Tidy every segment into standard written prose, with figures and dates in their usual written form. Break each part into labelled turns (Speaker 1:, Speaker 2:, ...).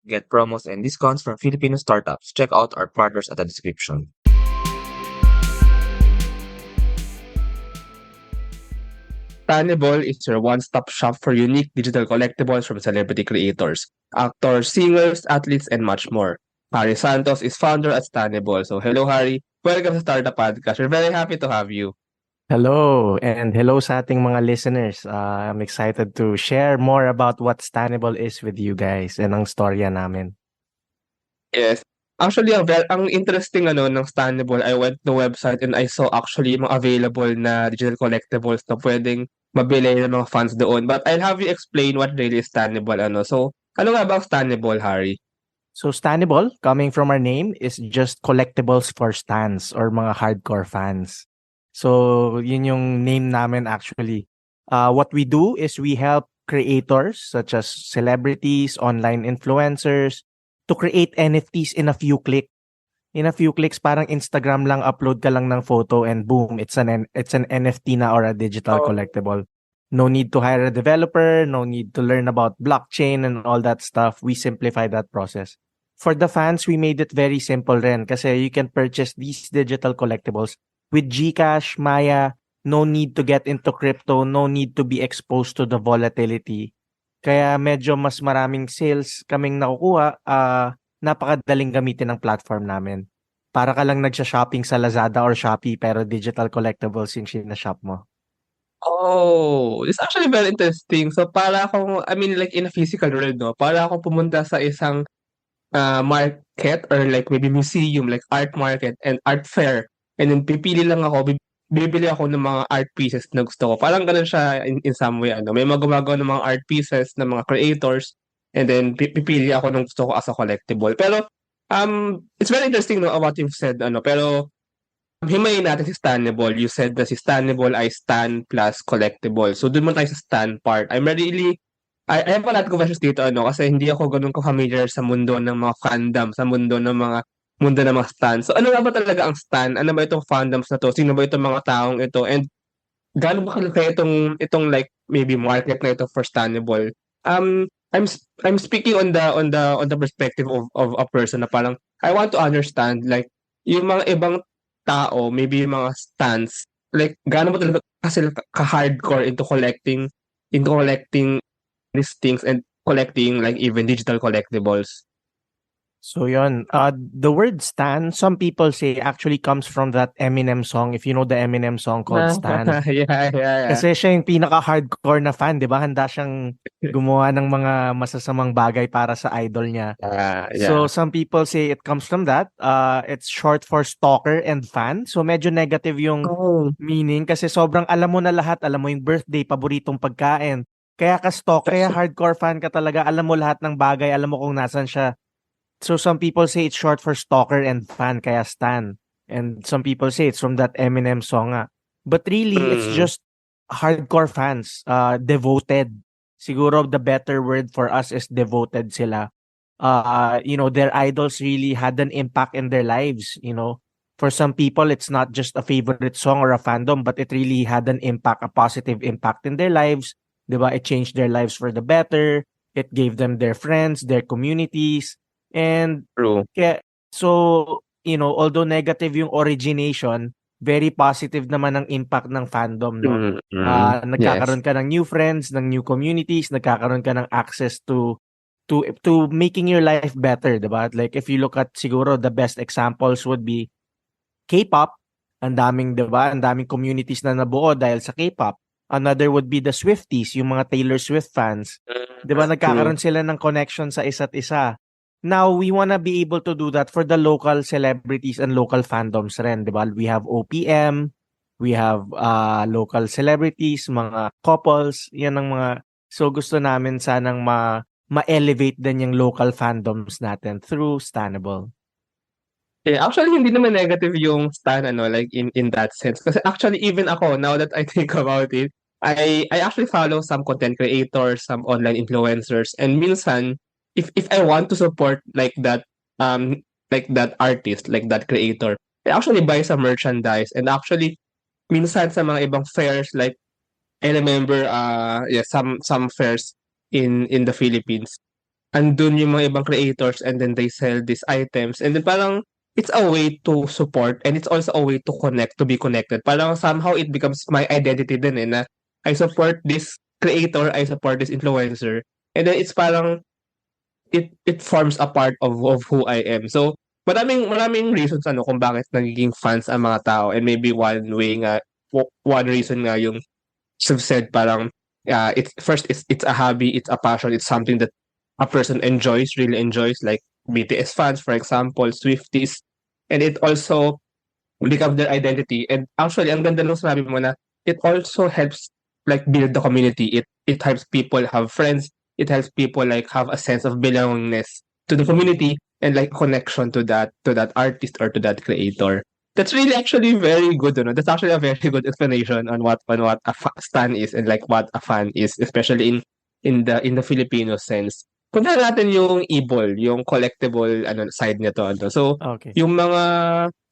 Speaker 1: Get promos and discounts from Filipino startups. Check out our partners at the description. Stanible is your one-stop shop for unique digital collectibles from celebrity creators, actors, singers, athletes, and much more. Harry Santos is founder at Stanible. So hello, Harry. Welcome to Startup Podcast. We're very happy to have you.
Speaker 2: Hello, and hello sa ating mga listeners. I'm excited to share more about what Stanible is with you guys and ang storya namin.
Speaker 1: Yes. Actually, ang interesting ng Stanible, I went to the website and I saw actually mga available na digital collectibles na pwedeng mabili ng mga fans doon. But I'll have you explain what really is Stanible. So, ano nga ba ang Stanible, Harry?
Speaker 2: So Stanible, coming from our name, is just collectibles for stans or mga hardcore fans. So yun yung name namin actually. What we do is we help creators such as celebrities, online influencers to create NFTs in a few clicks. In a few clicks, parang Instagram lang, upload ka lang ng photo and boom, it's an NFT na or a digital collectible. No need to hire a developer, no need to learn about blockchain and all that stuff. We simplify that process. For the fans, we made it very simple rin kasi you can purchase these digital collectibles with GCash, Maya, no need to get into crypto, no need to be exposed to the volatility. Kaya medyo mas maraming sales kaming nakukuha, napakadaling gamitin ng platform namin. Para ka lang nagsha-shopping sa Lazada or Shopee pero digital collectibles yung shina-shop mo.
Speaker 1: Oh, it's actually very interesting. So, para akong, I mean, like in a physical world, no? Para akong pumunta sa isang market or like maybe museum, like art market and art fair. And then pipili lang ako, bibili ako ng mga art pieces na gusto ko. Parang ganun siya in some way. May mga gumagawa ng mga art pieces ng mga creators and then pipili ako ng gusto ko as a collectible. Pero it's very interesting no, what you've said. Pero himayin natin si Stanible. You said na si Stanible ay Stan plus collectible. So doon mo tayo sa Stan part. I have a lot of questions dito kasi hindi ako ganoon ka-familiar sa mundo ng mga fandom, sa mundo ng mga stan. So ano nga ba talaga ang stan? Ano ba itong fandoms na to? Sino ba itong mga taong ito? And gaano ba kalaki itong like maybe market na ito for Stanible? I'm speaking on the perspective of a person na parang I want to understand like yung mga ibang tao, maybe yung mga stans, like gaano ba talaga kasi ka-hardcore into collecting these things and collecting like even digital collectibles.
Speaker 2: So yun, the word stan, some people say actually comes from that Eminem song, if you know the Eminem song called Stan.
Speaker 1: Yeah.
Speaker 2: Kasi siya yung pinaka-hardcore na fan, di ba? Handa siyang gumawa ng mga masasamang bagay para sa idol niya.
Speaker 1: Yeah.
Speaker 2: So some people say it comes from that. It's short for stalker and fan. So medyo negative yung
Speaker 1: Oh,
Speaker 2: meaning kasi sobrang alam mo na lahat. Alam mo yung birthday, paboritong pagkain. Kaya ka stalk, kaya hardcore fan ka talaga. Alam mo lahat ng bagay, alam mo kung nasan siya. So some people say it's short for stalker and fan, kaya stan. And some people say it's from that Eminem song nga. But really, it's
Speaker 1: mm,
Speaker 2: just hardcore fans, devoted. Siguro the better word for us is devoted sila. Their idols really had an impact in their lives. For some people, it's not just a favorite song or a fandom, but it really had an impact, a positive impact in their lives. Diba? It changed their lives for the better. It gave them their friends, their communities. And
Speaker 1: true.
Speaker 2: although negative yung origination, very positive naman ang impact ng fandom, no?
Speaker 1: Yes.
Speaker 2: Nagkakaroon ka ng new friends, ng new communities, nagkakaroon ka ng access to making your life better, diba? Like if you look at siguro the best examples would be K-pop. Ang daming, diba? Ang daming communities na nabuo dahil sa K-pop. Another would be the Swifties, yung mga Taylor Swift fans. Diba?
Speaker 1: True.
Speaker 2: Nagkakaroon sila ng connection sa isa't isa. Now, we wanna be able to do that for the local celebrities and local fandoms rin, di ba? We have OPM, we have local celebrities, mga couples, yan ang mga, so gusto namin sanang ma-elevate din yung local fandoms natin through Stanible.
Speaker 1: Yeah, actually hindi naman negative yung stan like in that sense. Kasi actually even ako now that I think about it, I actually follow some content creators, some online influencers and minsan if I want to support like that artist, like that creator, I actually buy some merchandise and actually minsan sa mga ibang fairs like I remember yeah some fairs in the Philippines. andun yung mga ibang creators and then they sell these items and then parang it's a way to support and it's also a way to connect, to be connected. Parang somehow it becomes my identity din na I support this creator, I support this influencer. And then it's parang it forms a part of who I am. So maraming reasons kung bakit nagiging fans ang mga tao and maybe one reason nga yung said parang it's first it's a hobby, it's a passion, it's something that a person really enjoys like BTS fans for example, Swifties, and it also become their identity. And actually, ang ganda nung sinabi mo na it also helps like build the community. It helps people have friends. It helps people like have a sense of belongingness to the community and like connection to that artist or to that creator. That's really actually very good, you know. That's actually a very good explanation on what a stan is and like what a fan is, especially in the Filipino sense. Punta natin yung Ebol, yung collectible side nito ano. So,
Speaker 2: Okay.
Speaker 1: yung mga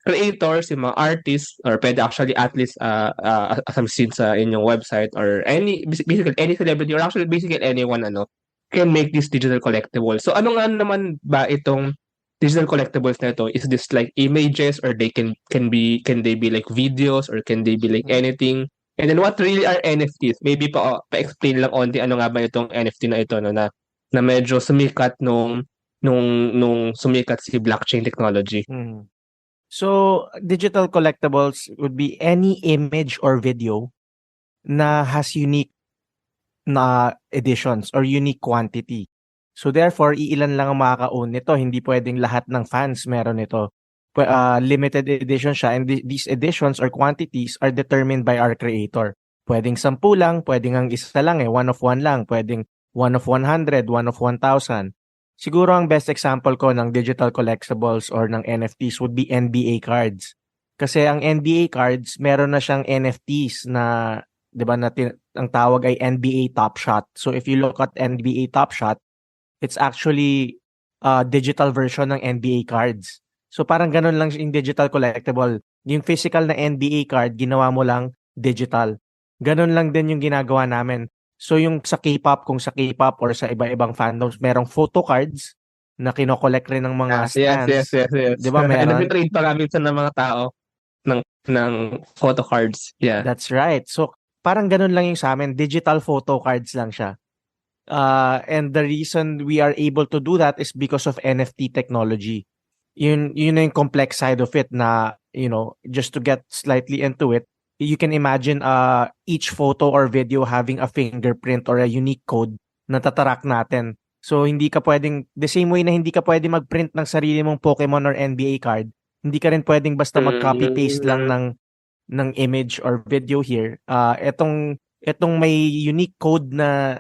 Speaker 1: creators, yung mga artists, or pwede actually athletes as I've seen sa inyong website or basically any celebrity or actually basically anyone can make this digital collectible. So ano nga naman ba itong digital collectibles na ito? Is this like images or they can they be like videos or can they be like anything? And then what really are NFTs? Maybe pa-explain lang onti ano nga ba itong NFT na ito no na medyo sumikat nung sumikat si blockchain technology.
Speaker 2: Mhm. So, digital collectibles would be any image or video na has unique na editions or unique quantity. So therefore, iilan lang ang makaka-own nito. Hindi pwedeng lahat ng fans meron nito. Limited edition siya and these editions or quantities are determined by our creator. Pwedeng 10 lang, pwedeng ang isa lang one of one lang, pwedeng 1 of 100, 1 of 1,000. Siguro ang best example ko ng digital collectibles or ng NFTs would be NBA cards. Kasi ang NBA cards, meron na siyang NFTs na, 'di ba, ang tawag ay NBA Top Shot. So if you look at NBA Top Shot, it's actually a digital version ng NBA cards. So parang ganun lang yung digital collectible. Yung physical na NBA card, ginawa mo lang digital. Ganun lang din yung ginagawa namin. So yung sa K-pop, kung sa K-pop or sa iba-ibang fandoms, merong photo cards na kino-collect rin ng mga
Speaker 1: Yes.
Speaker 2: stans. 'Di ba
Speaker 1: And
Speaker 2: meron?
Speaker 1: nagte-trade pa nga minsan ng mga tao ng photo cards. Yeah.
Speaker 2: That's right. So parang ganun lang yung sa amin. Digital photo cards lang siya. And the reason we are able to do that is because of NFT technology. Yun na yung complex side of it na, just to get slightly into it, you can imagine each photo or video having a fingerprint or a unique code na tatarak natin. So, hindi ka pwedeng, the same way na hindi ka pwedeng mag-print ng sarili mong Pokemon or NBA card, hindi ka rin pwedeng basta mag-copy-paste lang ng image or video here. Etong may unique code na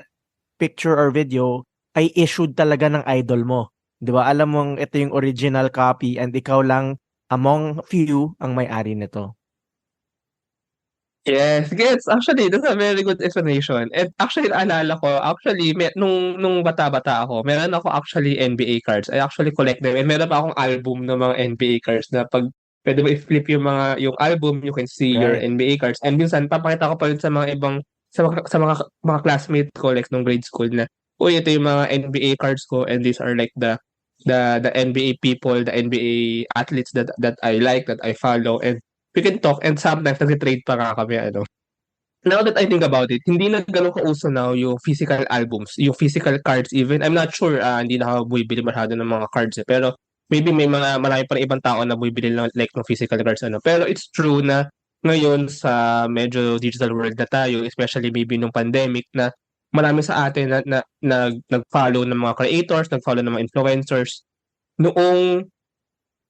Speaker 2: picture or video ay issued talaga ng idol mo. 'Di ba? Alam mong ito yung original copy and ikaw lang among few ang may-ari nito.
Speaker 1: Yes, gets. Actually, that's a very good explanation. And actually, naalala ko, actually, nung bata-bata ako, meron ako actually NBA cards. I actually collect them. And meron pa akong album ng mga NBA cards na pag pwede mo i-flip yung album, you can see your
Speaker 2: Right.
Speaker 1: NBA cards. And minsan, papakita ko pa rin sa mga ibang, sa mga classmates ko, like nung grade school na, uy, ito yung mga NBA cards ko and these are like the NBA people, the NBA athletes that I like, that I follow. And we can talk and sometimes nagte-trade pa nga kami Now that I think about it, hindi na gano'n kauso now yung physical albums, yung physical cards even. I'm not sure, hindi na ako bumibili masyado ng mga cards pero maybe marami pa rin ibang tao na bumibili ng like ng physical cards Pero it's true na ngayon sa medyo digital world na tayo, especially maybe nung pandemic na marami sa atin na nag-follow ng mga creators, nag-follow ng mga influencers noong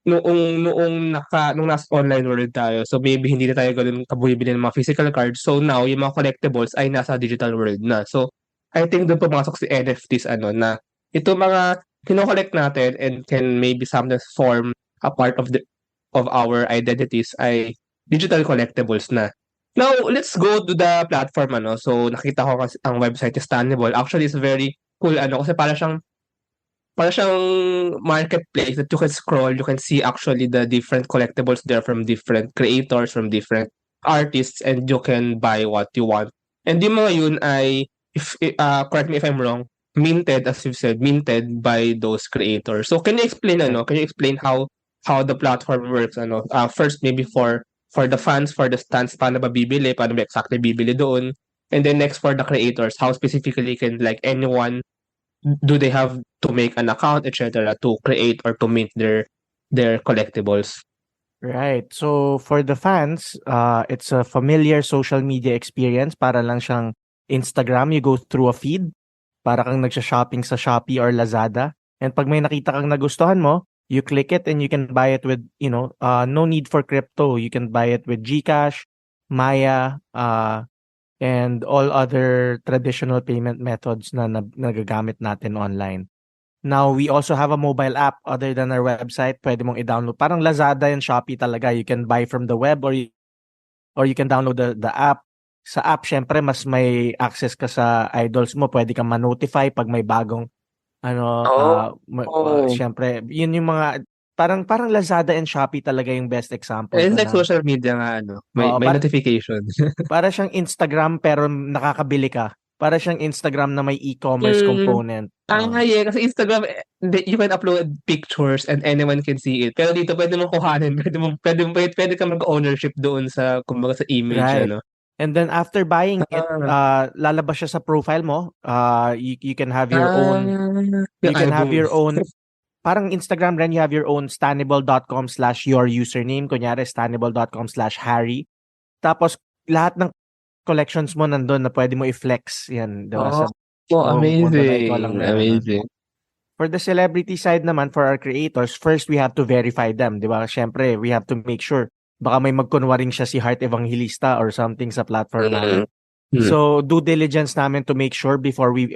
Speaker 1: nung nasa online world tayo. So maybe hindi na tayo gano'n kabumibili ng mga physical cards. So now yung mga collectibles ay nasa digital world na. So I think doon pumasok si NFTs na ito mga kino-collect natin and can maybe sometimes form a part of our identities ay digital collectibles na. Now, let's go to the platform So nakita ko kasi ang website is Stanible. Actually, it's very cool kasi para siyang marketplace that you can scroll, you can see actually the different collectibles there from different creators, from different artists, and you can buy what you want. And yung mga yun ay, correct me if I'm wrong, minted, as you've said, minted by those creators. So can you explain
Speaker 2: Right.
Speaker 1: can you explain how the platform works first maybe for the fans, for the stans, paano ba bibili, paano ba exactly bibili doon, and then next for the creators, how specifically can like anyone, do they have to make an account, etc., to create or to mint their collectibles?
Speaker 2: Right. So for the fans, it's a familiar social media experience. Para lang siyang Instagram. You go through a feed. Para kang nagsha-shopping sa Shopee or Lazada. And pag may nakita kang nagustuhan mo, you click it and you can buy it with, no need for crypto. You can buy it with GCash, Maya, and all other traditional payment methods na nagagamit natin online. Now, we also have a mobile app other than our website. Pwede mong i-download. Parang Lazada and Shopee talaga. You can buy from the web or you can download the app. Sa app, syempre, mas may access ka sa idols mo. Pwede kang ma-notify pag may bagong,
Speaker 1: Oh, oh.
Speaker 2: syempre, yun yung mga, parang Lazada and Shopee talaga yung best example
Speaker 1: It's
Speaker 2: ko
Speaker 1: like
Speaker 2: na,
Speaker 1: social media nga,
Speaker 2: oo,
Speaker 1: may notification.
Speaker 2: para siyang Instagram pero nakakabili ka. Para siyang Instagram na may e-commerce
Speaker 1: Hmm.
Speaker 2: component.
Speaker 1: Yeah, kasi Instagram, you can upload pictures and anyone can see it. Pero dito pwede mong kuhanin, pwede kang mag-ownership doon sa, kumbaga sa image,
Speaker 2: Right. And then after buying it,
Speaker 1: Ah,
Speaker 2: lalabas siya sa profile mo. You can have your own,
Speaker 1: yung
Speaker 2: you can have
Speaker 1: album.
Speaker 2: your own, parang Instagram rin, you have your own stanable.com/your username. Kunyari, stanable.com/Harry. Tapos, lahat ng collections mo nandun na pwede mo i-flex. Yan, di ba?
Speaker 1: Oh,
Speaker 2: Sa
Speaker 1: oh,
Speaker 2: buong mundo na ikaw lang
Speaker 1: amazing,
Speaker 2: meron nun.
Speaker 1: amazing.
Speaker 2: For the celebrity side naman, for our creators, first we have to verify them, di ba? Siyempre, we have to make sure. Baka may magkunwaring siya si Heart Evangelista or something sa platform
Speaker 1: Mm,
Speaker 2: namin.
Speaker 1: mm,
Speaker 2: So, due diligence namin to make sure before we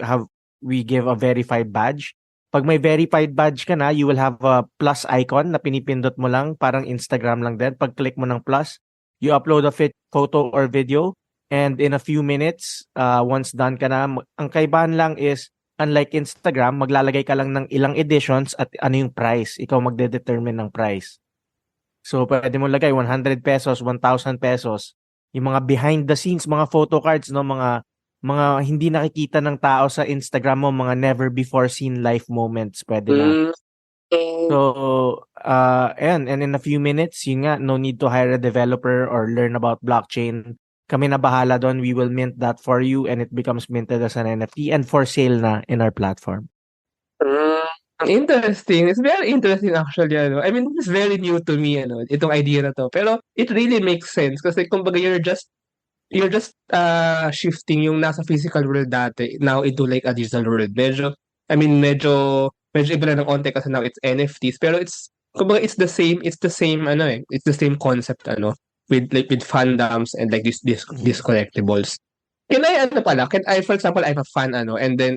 Speaker 2: give a verified badge. Pag may verified badge ka na, you will have a plus icon na pinipindot mo lang, parang Instagram lang din. Pag click mo ng plus, you upload a photo or video, and in a few minutes, once done ka na, ang kaibahan lang is, unlike Instagram, maglalagay ka lang ng ilang editions at ano yung price. Ikaw magde-determine ng price. So, pwede mo lagay 100 pesos, 1,000 pesos. Yung mga behind the scenes, mga photo cards, no, mga hindi nakikita ng tao sa Instagram mo, mga never before seen life moments, pwede na.
Speaker 1: mm, mm.
Speaker 2: So, and in a few minutes, yun nga, no need to hire a developer or learn about blockchain. Kami na bahala doon. We will mint that for you and it becomes minted as an NFT and for sale na in our platform.
Speaker 1: Hmm, interesting. It's very interesting actually, I mean, it's very new to me, itong idea na 'to. Pero it really makes sense kasi kumbaga you're just shifting yung nasa physical world dati now into like a digital world. Medyo iba na ng konti kasi now it's NFTs, pero kumbaga it's the same concept with fandoms and like these
Speaker 2: Mhm.
Speaker 1: collectibles. Can I, for example, I'm a fan, and then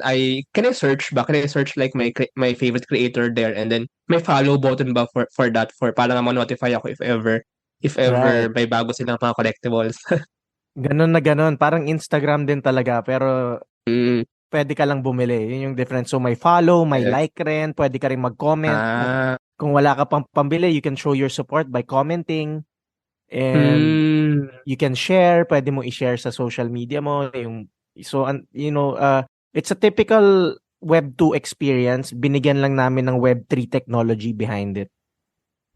Speaker 1: can I search ba? Can I search like my favorite creator there, and then may follow button ba for that, for para nga ma-notify ako if ever
Speaker 2: Right.
Speaker 1: may bago silang mga collectibles.
Speaker 2: Ganun na ganun. Parang Instagram din talaga pero
Speaker 1: Mm,
Speaker 2: pwede ka lang bumili. Yun yung difference. So may follow, may
Speaker 1: eh,
Speaker 2: like rin, pwede ka rin mag-comment.
Speaker 1: ah,
Speaker 2: Kung wala ka pang pambili, you can show your support by commenting and
Speaker 1: hmm,
Speaker 2: you can share, pwede mo i-share sa social media mo yung it's a typical Web 2 experience. Binigyan lang namin ng Web 3 technology behind it.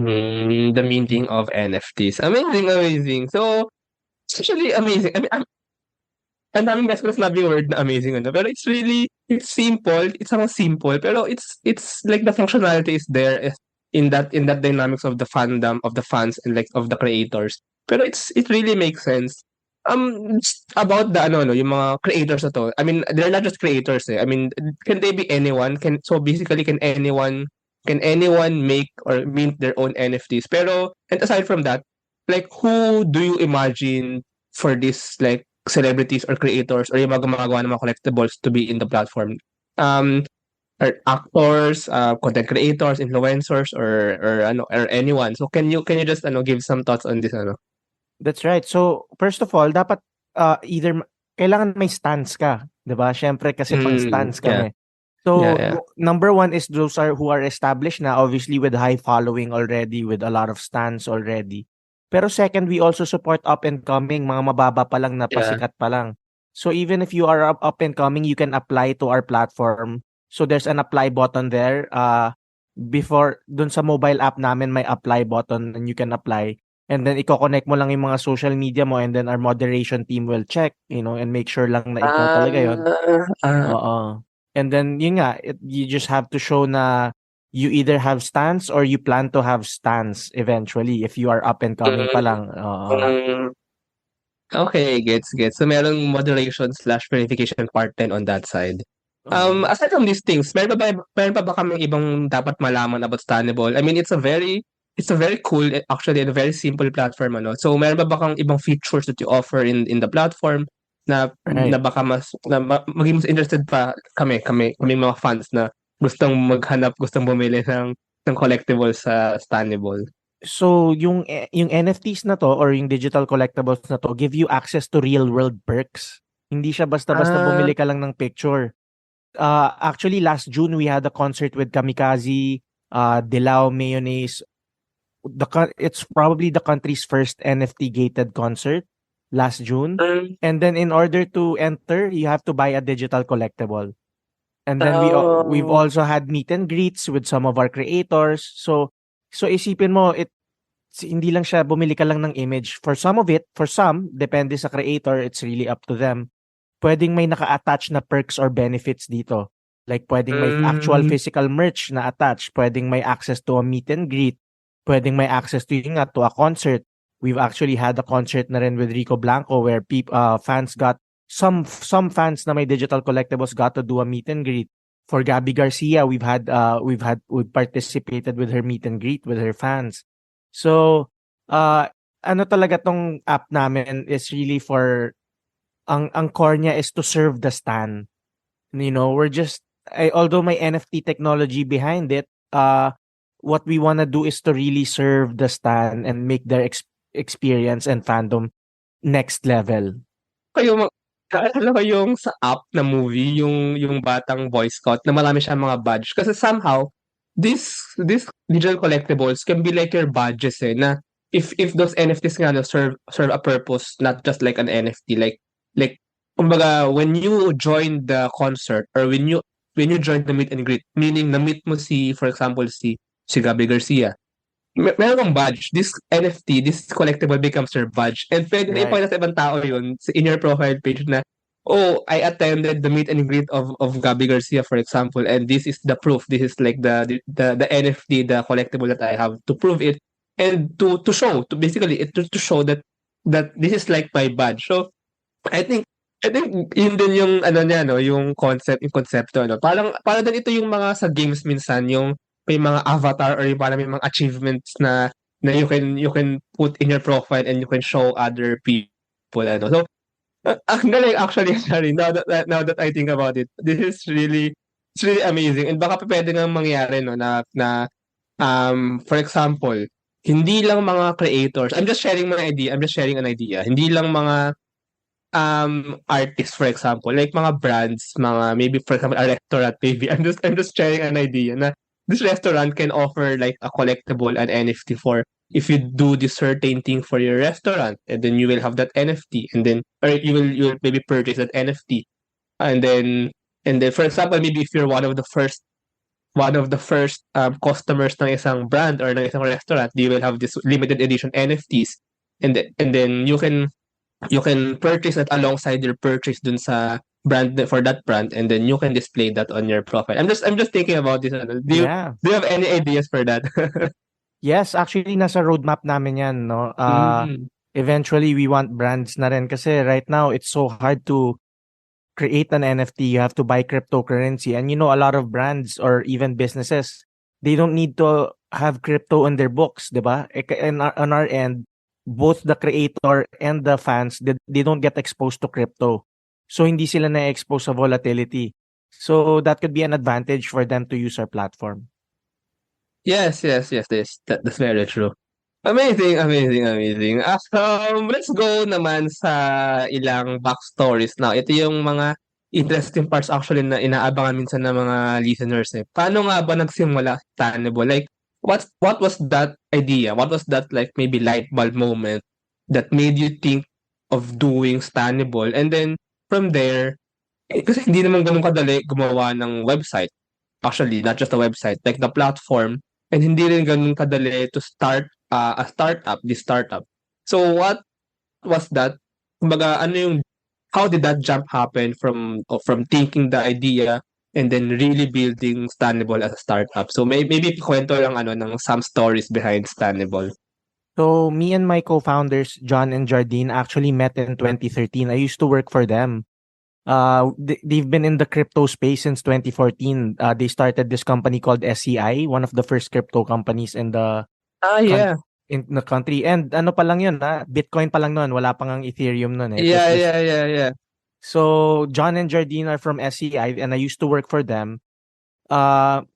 Speaker 1: the meaning of NFTs. Amazing, amazing. So, it's actually amazing. I mean, ang daming beses ko na sinabi yung word na amazing, pero it's simple, it's somehow simple, pero it's like the functionality is there, in that dynamics of the fandom, of the fans, and like of the creators. Pero it really makes sense. Just about the yung mga creators na to. I mean, they're not just creators, eh. I mean, can they be anyone? So basically, can anyone make or mint their own NFTs? Pero, and aside from that, like, who do you imagine for this, like, celebrities or creators or yung mga gumagawa ng mga collectibles to be in the platform? Um, or actors, content creators, influencers, or anyone. So can you just give some thoughts on this
Speaker 2: That's right. So, first of all, dapat kailangan may stance ka, 'di ba? Syempre kasi pang stance
Speaker 1: Yeah,
Speaker 2: kami.
Speaker 1: yeah,
Speaker 2: So,
Speaker 1: yeah.
Speaker 2: number one is those who are established na, obviously with high following already, with a lot of stans already. Pero second, we also support up and coming, mga mababa pa lang na
Speaker 1: Yeah.
Speaker 2: pasikat pa lang. So even if you are up and coming, you can apply to our platform. So there's an apply button there. Before dun sa mobile app namin may apply button and you can apply. And then iko-connect mo lang yung mga social media mo and then our moderation team will check, and make sure lang na ikaw
Speaker 1: Ah,
Speaker 2: talaga yon.
Speaker 1: ah,
Speaker 2: Oo. And then yun nga, you just have to show na you either have stance or you plan to have stance eventually if you are up and coming pa
Speaker 1: mm,
Speaker 2: lang. Oo.
Speaker 1: mm. Okay, gets. So merong moderation/verification part din on that side.
Speaker 2: Oo.
Speaker 1: Aside from these things, meron pa ba kaming ibang dapat malaman about Stanible? I mean, it's a very cool, actually, and a very simple platform, ano. So meron pa ba kang ibang features that you offer in the platform na
Speaker 2: Right.
Speaker 1: na baka maging mas interested pa kami mga fans na gustong bumili ng collectible sa Stanible?
Speaker 2: So yung NFTs na to or yung digital collectibles na to give you access to real world perks. Hindi siya basta-basta
Speaker 1: Ah,
Speaker 2: bumili ka lang ng picture. Actually last June we had a concert with Kamikaze, Dilaw Mayonnaise. It's probably the country's first NFT gated concert last June.
Speaker 1: hmm,
Speaker 2: And then in order to enter, you have to buy a digital collectible. And then we've
Speaker 1: oh,
Speaker 2: also had meet and greets with some of our creators. So isipin mo hindi lang siya bumili ka lang ng image. For some, depende sa creator, it's really up to them. Pwedeng may naka-attach na perks or benefits dito. Like pwedeng may actual
Speaker 1: hmm.
Speaker 2: physical merch na attach, pwedeng may access to a meet and greet, pwedeng may access to yun nga, to a concert. We've actually had a concert na rin with Rico Blanco where fans got some fans na may digital collectibles got to do a meet and greet. For Gabby Garcia, we've participated with her meet and greet with her fans. So, ano talaga tong app namin is really for ang core niya is to serve the stan. We're just although may NFT technology behind it, what we wanna do is to really serve the stan and make their experience and fandom next level.
Speaker 1: Kayo naalala ko yung sa Up na movie, yung batang Boy Scout na marami siyang mga badge. Kasi somehow, this digital collectibles can be like your badges, na if those NFTs nga, no, serve a purpose, not just like an NFT, like kumbaga when you join the concert or when you join the meet and greet, meaning na-meet mo for example, si Gabby Garcia. Meron kang badge. This NFT, this collectible becomes your badge. And pwede na
Speaker 2: Right.
Speaker 1: ipakita sa ibang tao yun in your profile page na, oh, I attended the meet and greet of Gabby Garcia, for example, and this is the proof. This is like the NFT, the collectible that I have to prove it and to show, to basically to show that this is like my badge. So I think I think yun din yung ano niya, no, yung konsepto, no. Parang din ito yung mga sa games minsan, yung may mga avatar or yung parang may mga achievements na you can put in your profile and you can show other people, ano. So ang galing actually, sorry, now that I think about it. This is really, it's really amazing, and baka puwede ngang mangyari, no, na for example, hindi lang mga creators, I'm just sharing an idea. Hindi lang mga artists, for example, like mga brands, mga maybe for example a restaurant, maybe I'm just sharing an idea na this restaurant can offer like a collectible, an NFT, for if you do this certain thing for your restaurant, and then you will have that NFT, and then or you will maybe purchase that NFT, and then for example, maybe if you're one of the first customers ng isang brand or ng isang restaurant, you will have this limited edition NFTs, and then you can purchase that alongside your purchase dun sa for that brand, and then you can display that on your profile. I'm just thinking about this, ano. Do you
Speaker 2: Yeah.
Speaker 1: do you have any ideas for that?
Speaker 2: Yes, actually nasa roadmap namin 'yan, no.
Speaker 1: Mm.
Speaker 2: Eventually we want brands na rin kasi right now it's so hard to create an NFT. You have to buy cryptocurrency, and a lot of brands or even businesses, they don't need to have crypto in their books, 'di ba? And on our end, both the creator and the fans, they don't get exposed to crypto. So hindi sila na-expose sa volatility. So that could be an advantage for them to use our platform.
Speaker 1: Yes. That's very true. Amazing, amazing, amazing. Let's go naman sa ilang backstories now. Ito yung mga interesting parts actually na inaabangan minsan ng mga listeners, eh. Paano nga ba nagsimula Stanible? Like, what was that idea? What was that, like, maybe light bulb moment that made you think of doing Stanible? And then from there, kasi hindi naman ganun kadali gumawa ng website. Actually, not just a website, like the platform, and hindi rin ganun kadali to start a startup, this startup. So what was that? Kumbaga, ano yung how did that jump happen from thinking the idea and then really building Stanible as a startup? So maybe kwento lang ano ng some stories behind Stanible.
Speaker 2: So me and my co-founders, John and Jardine, actually met in 2013. I used to work for them. They've been in the crypto space since 2014. They started this company called SCI, one of the first crypto companies
Speaker 1: Ah,
Speaker 2: coun-
Speaker 1: yeah.
Speaker 2: in the country. And ano pa lang yun, Bitcoin pa lang noon. Wala pang ang Ethereum noon. It was
Speaker 1: Yeah,
Speaker 2: just...
Speaker 1: yeah, yeah, yeah.
Speaker 2: So John and Jardine are from SCI and I used to work for them.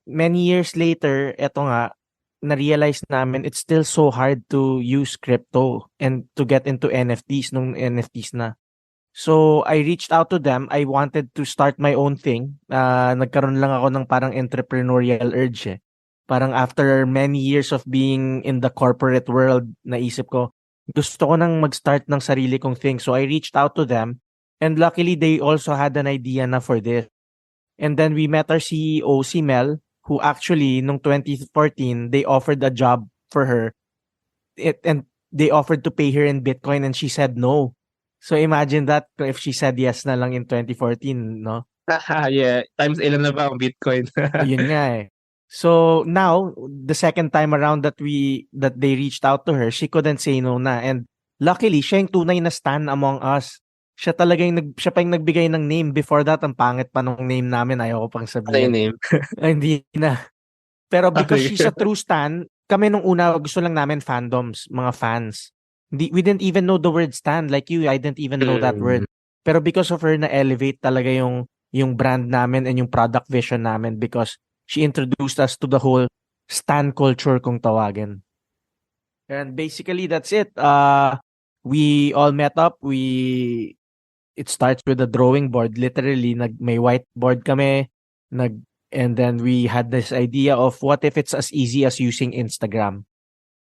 Speaker 2: Many years later, eto nga, na-realize namin it's still so hard to use crypto and to get into NFTs nung NFTs na. So, I reached out to them. I wanted to start my own thing. Nagkaroon lang ako ng parang entrepreneurial urge eh. Parang after many years of being in the corporate world, naisip ko, gusto ko nang mag-start ng sarili kong thing. So, I reached out to them. And luckily, they also had an idea na for this. And then we met our CEO, si Mel, who actually, nung 2014, they offered a job for her. And they offered to pay her in Bitcoin and she said no. So imagine that if she said yes na lang in 2014, no?
Speaker 1: Haha, yeah. Times ilan na ba ang Bitcoin?
Speaker 2: Ayun nga eh. So now, the second time around that they reached out to her, she couldn't say no na. And luckily, siya yung tunay na stan among us. Siya pa yung nagbigay ng name. Before that, ang pangit pa nung name namin. Ayaw ko pang
Speaker 1: Ano yung
Speaker 2: sabihin.
Speaker 1: name?
Speaker 2: Ay, hindi na. Pero
Speaker 1: Ah,
Speaker 2: because she's
Speaker 1: sige.
Speaker 2: a true stan, kami nung una gusto lang namin fandoms, mga fans. We didn't even know the word stan. Like you, I didn't even know that
Speaker 1: Mm.
Speaker 2: word. Pero because of her, na-elevate talaga yung brand namin and yung product vision namin because she introduced us to the whole stan culture kung tawagin. And basically, that's it. We all met up. It starts with a drawing board. Literally, may whiteboard kami. And then we had this idea of what if it's as easy as using Instagram.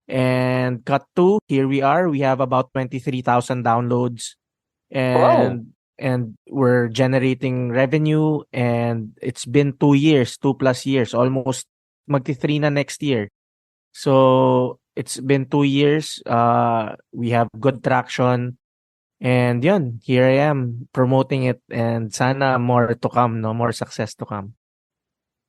Speaker 2: And cut to, here we are. We have about 23,000 downloads
Speaker 1: Wow.
Speaker 2: and we're generating revenue, and it's been 2 years, 2+ years, almost magti 3 na next year. So it's been 2 years. We have good traction. And yun, here I am promoting it and sana more to come, no? More success to come.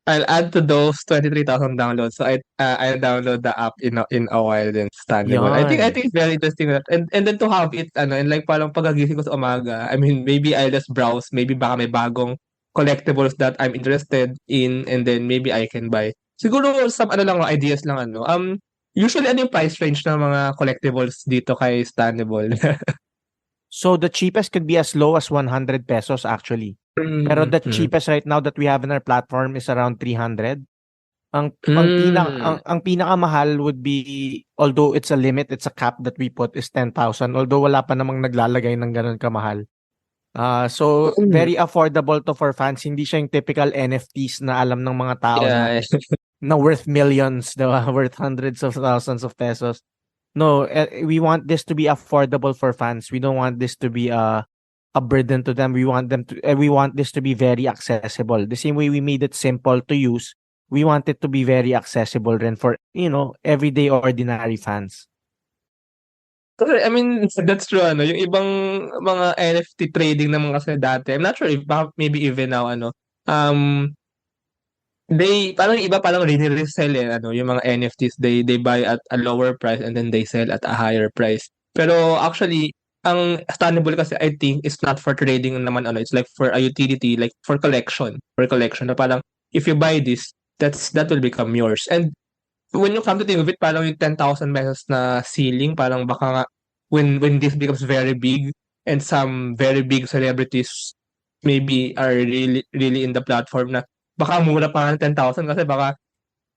Speaker 1: I'll add to those 23,000 downloads. So I'll download the app in a while then Stanible. I think
Speaker 2: Yon.
Speaker 1: it's very interesting that and then to have it ano and like parang pagkagising ko sa umaga. I mean, maybe I'll just browse, maybe baka may bagong collectibles that I'm interested in and then maybe I can buy. Siguro some ano lang ideas lang ano. Usually ano yung price range ng mga collectibles dito kay Stanible?
Speaker 2: So the cheapest could be as low as 100 pesos actually. Pero
Speaker 1: Mm,
Speaker 2: the
Speaker 1: mm,
Speaker 2: cheapest right now that we have in our platform is around 300.
Speaker 1: mm.
Speaker 2: Ang pinakamahal would be, although it's a limit, it's a cap that we put, is 10,000. Although wala pa namang naglalagay ng ganun kamahal. So
Speaker 1: Mm.
Speaker 2: very affordable to for fans. Hindi siya yung typical NFTs na alam ng mga tao
Speaker 1: Yeah.
Speaker 2: na worth millions, diba? Worth hundreds of thousands of pesos. No, we want this to be affordable for fans. We don't want this to be a burden to them. We want this to be very accessible. The same way we made it simple to use, we want it to be very accessible rin for, everyday ordinary fans.
Speaker 1: Kasi I mean, that's true ano, yung ibang mga NFT trading naman kasi dati, I'm not sure if maybe even now ano, um, parang iba parang resell eh, ano, yung mga NFTs, they buy at a lower price and then they sell at a higher price. Pero actually, ang Stanible kasi I think is not for trading naman ano, it's like for a utility, like for collection na parang if you buy this, that will become yours. And when you come to think of it, parang yung 10,000 pesos na ceiling, parang baka nga, when this becomes very big and some very big celebrities maybe are really really in the platform na baka mura pa ng 10,000 kasi baka,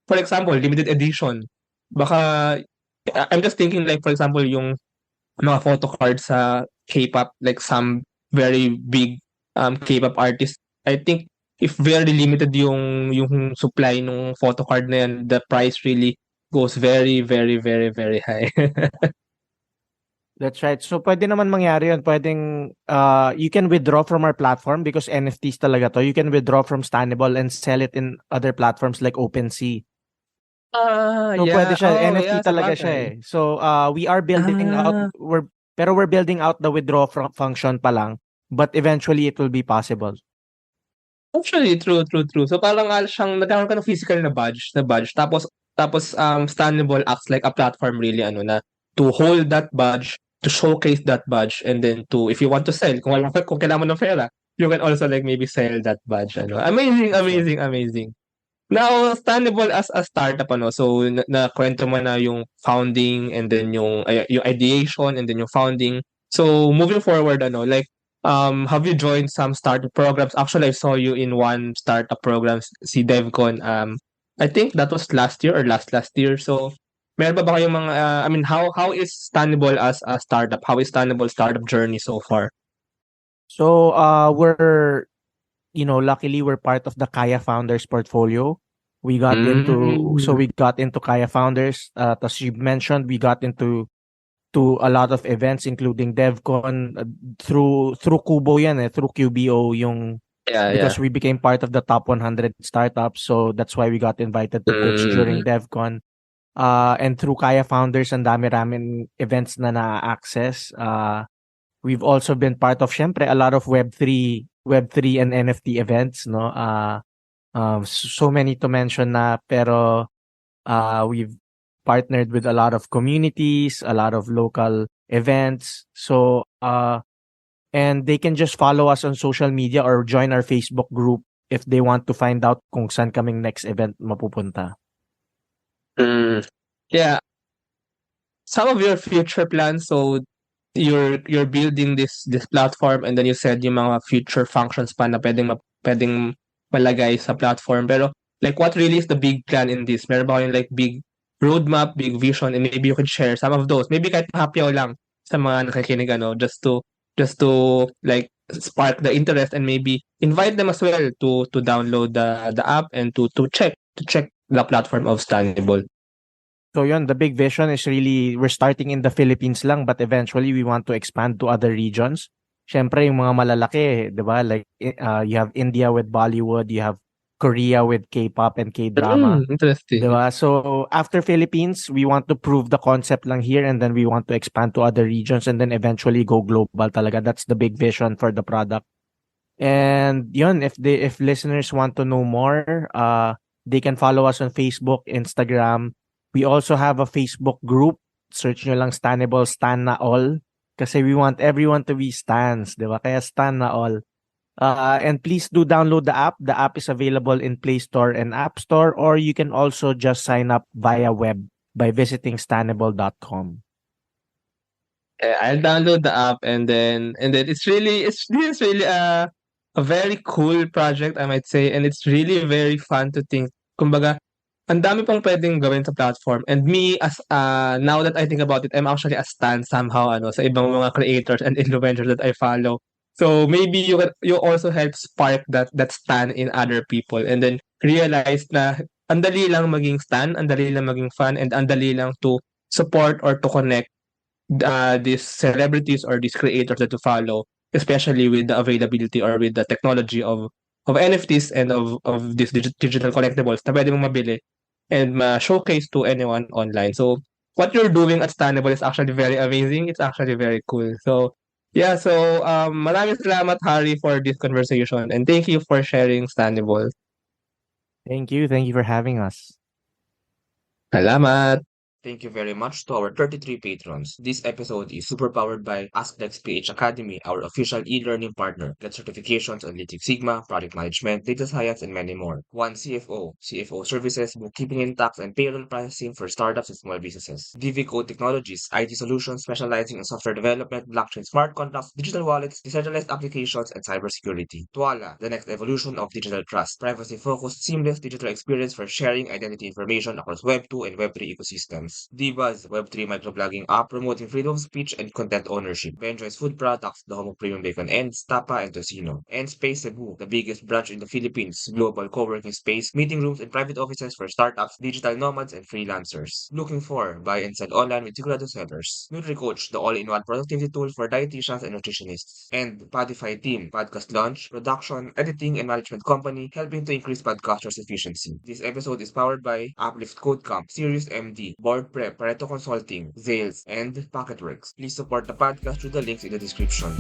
Speaker 1: for example, limited edition. Baka, I'm just thinking like for example, yung mga photo cards sa K-pop, like some very big K-pop artists. I think if very limited yung supply ng photo card na yan, the price really goes very, very, very, very high.
Speaker 2: That's right. So pwede naman mangyari yun. Pwedeng you can withdraw from our platform because NFTs talaga to. You can withdraw from Stanible and sell it in other platforms like OpenSea. So pwede
Speaker 1: Yeah.
Speaker 2: siya,
Speaker 1: Oh,
Speaker 2: NFT
Speaker 1: yeah,
Speaker 2: talaga siya
Speaker 1: sabagay.
Speaker 2: eh. So we are building out
Speaker 1: Ah,
Speaker 2: we're building out the withdraw function pa lang, but eventually it will be possible.
Speaker 1: actually, true, true, true. So parang siyang nagkakaroon ka ng physical na badge. Tapos, Stanible acts like a platform really, ano, na to hold that badge, to showcase that badge, and then to, if you want to sell, kung kailangan mo ng pera, you can also like maybe sell that badge, ano. Amazing,
Speaker 2: That's right.
Speaker 1: amazing, amazing. Now, Stanible as a startup, ano, so nakwento mo na yung founding and then yung ideation and then yung founding. So moving forward, ano, like have you joined some startup programs? Actually, I saw you in one startup program, si DevCon. I think that was last year or last year. So meron ba kayong mga I mean, how is Stanible as a startup? How is Stanible startup journey so far?
Speaker 2: So we're luckily we're part of the Kaya Founders portfolio.
Speaker 1: Mm.
Speaker 2: We got into Kaya Founders. As you mentioned, we got into to a lot of events including DevCon through Kubo yan eh, through QBO yung
Speaker 1: Yeah, yeah.
Speaker 2: because we became part of the top 100 startups, so that's why we got invited to pitch
Speaker 1: Mm.
Speaker 2: during DevCon. And through Kaya Founders, ang dami-raming events na na-access. We've also been part of, syempre, a lot of Web3 and NFT events, no? So many to mention na, pero we've partnered with a lot of communities, a lot of local events. So, and they can just follow us on social media or join our Facebook group if they want to find out kung saan kaming next event mapupunta.
Speaker 1: Mm. Yeah, some of your future plans, so you're building this platform and then you said yung mga future functions pa na pwedeng malagay sa platform. Pero like what really is the big plan in this? Meron ba kayong like big roadmap, big vision, and maybe you could share some of those. Maybe kahit hapyaw lang sa mga nakikinig, ano, just to like spark the interest and maybe invite them as well to download the app and to check the platform of Stanible.
Speaker 2: So yun, the big vision is really, we're starting in the Philippines lang, but eventually we want to expand to other regions. Siyempre, yung mga malalaki, di ba? Like, you have India with Bollywood, you have Korea with K-pop and K-drama. Di
Speaker 1: Interesting.
Speaker 2: ba? So, after Philippines, we want to prove the concept lang here and then we want to expand to other regions and then eventually go global talaga. That's the big vision for the product. And yun, if listeners want to know more, they can follow us on Facebook, Instagram. We also have a Facebook group. Search nyo lang Stanible, Stan na all. Kasi we want everyone to be Stans, di ba? Kaya Stan na all. And please do download the app. The app is available in Play Store and App Store, or you can also just sign up via web by visiting stanible.com.
Speaker 1: I'll download the app and then it's really a very cool project, I might say, and it's really very fun to think. Kumbaga, ang dami pang pwedeng gawin sa platform, and me as now that I think about it, I'm actually a stan somehow, ano, sa ibang mga creators and influencers that I follow. So maybe you also help spark that stan in other people and then realize na ang dali lang maging stan, ang dali lang maging fan, and ang dali lang to support or to connect these celebrities or these creators that you follow, especially with the availability or with the technology of NFTs and of these digital collectibles na pwede mong mabili and ma-showcase to anyone online. So what you're doing at Stanible is actually very amazing. It's actually very cool. So yeah, so maraming salamat, Harry, for this conversation, and thank you for sharing Stanible.
Speaker 2: Thank you. Thank you for having us.
Speaker 1: Salamat.
Speaker 3: Thank you very much to our 33 patrons. This episode is super powered by AskDexPH Academy, our official e-learning partner. Get certifications on Lean Six Sigma, project management, data science, and many more. One CFO services, bookkeeping and tax, and payroll processing for startups and small businesses. VV Code Technologies, IT solutions specializing in software development, blockchain smart contracts, digital wallets, decentralized applications, and cybersecurity. Tuala, the next evolution of digital trust. Privacy-focused, seamless digital experience for sharing identity information across Web 2 and Web 3 ecosystems. Platforms, Divas, Web3 microblogging app promoting freedom of speech and content ownership, Benjoy's Food Products, the home of premium bacon ends, Tapa and Tocino, and Space Cebu, the biggest branch in the Philippines, global co-working space, meeting rooms and private offices for startups, digital nomads, and freelancers. Looking for buy and sell online with Sigurado sellers. NutriCoach, the all-in-one productivity tool for dietitians and nutritionists. And Podify Team, podcast launch, production, editing, and management company, helping to increase podcasters' efficiency. This episode is powered by Uplift Codecamp, SeriousMD, Board Prep, Pareto Consulting, Zayls, and Packetworx. Please support the podcast through the links in the description.